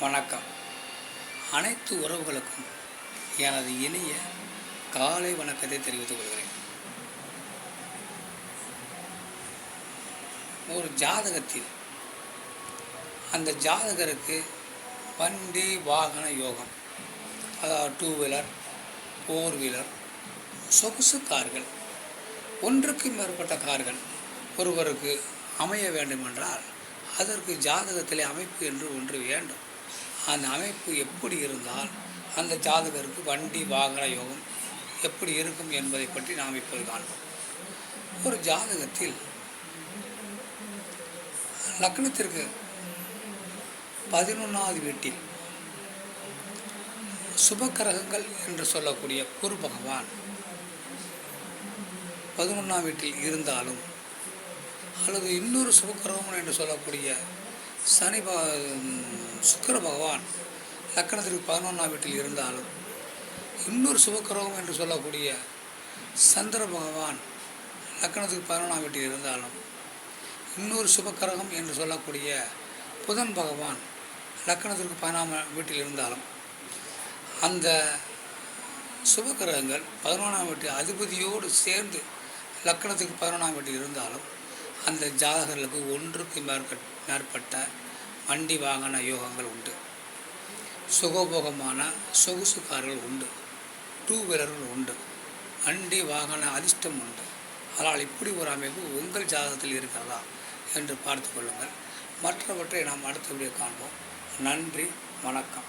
வணக்கம். அனைத்து உறவுகளுக்கும் எனது இனிய காலை வணக்கத்தை தெரிவித்துக் கொள்கிறேன். ஒரு ஜாதகத்தில் அந்த ஜாதகருக்கு வண்டி வாகன யோகம், அதாவது 2 வீலர் 4 வீலர் சொகுசு கார்கள், ஒன்றுக்கு மேற்பட்ட கார்கள் ஒருவருக்கு அமைய வேண்டுமென்றால் அதற்கு ஜாதகத்திலே அமைப்பு என்று ஒன்று வேண்டும். அந்த அமைப்பு எப்படி இருந்தால் அந்த ஜாதகருக்கு வண்டி வாகன யோகம் எப்படி இருக்கும் என்பதை பற்றி நாம் இப்போது காண்போம். ஒரு ஜாதகத்தில் லக்னத்திற்கு 11வது வீட்டில் சுபக்கிரகங்கள் என்று சொல்லக்கூடிய குரு பகவான் 11ஆம் வீட்டில் இருந்தாலும், அல்லது இன்னொரு சுபக்கிரகம் என்று சொல்லக்கூடிய சுக்கிர பகவான் லக்னத்திற்கு 11ஆம் வீட்டில் இருந்தாலும், இன்னொரு சுபக்கிரகம் என்று சொல்லக்கூடிய சந்திர பகவான் லக்னத்துக்கு 11ஆம் வீட்டில் இருந்தாலும், இன்னொரு சுபக்கிரகம் என்று சொல்லக்கூடிய புதன் பகவான் லக்னத்திற்கு 11ஆம் வீட்டில் இருந்தாலும், அந்த சுபக்கிரகங்கள் 11ஆம் வீட்டு அதிபதியோடு சேர்ந்து லக்னத்துக்கு 11ஆம் வீட்டில் இருந்தாலும் அந்த ஜாதகர்களுக்கு ஒன்றுக்கு மேற்பட்ட வண்டி வாகன யோகங்கள் உண்டு. சுகபோகமான சொகுசு கார்கள் உண்டு, 2 வீலர்கள் உண்டு, வண்டி வாகன அதிர்ஷ்டம் உண்டு. ஆனால் இப்படி ஒரு அமைப்பு உங்கள் ஜாதகத்தில் இருக்கிறதா என்று பார்த்து கொள்ளுங்கள். மற்றவற்றை நாம் அடுத்த வீடியோ காண்போம். நன்றி, வணக்கம்.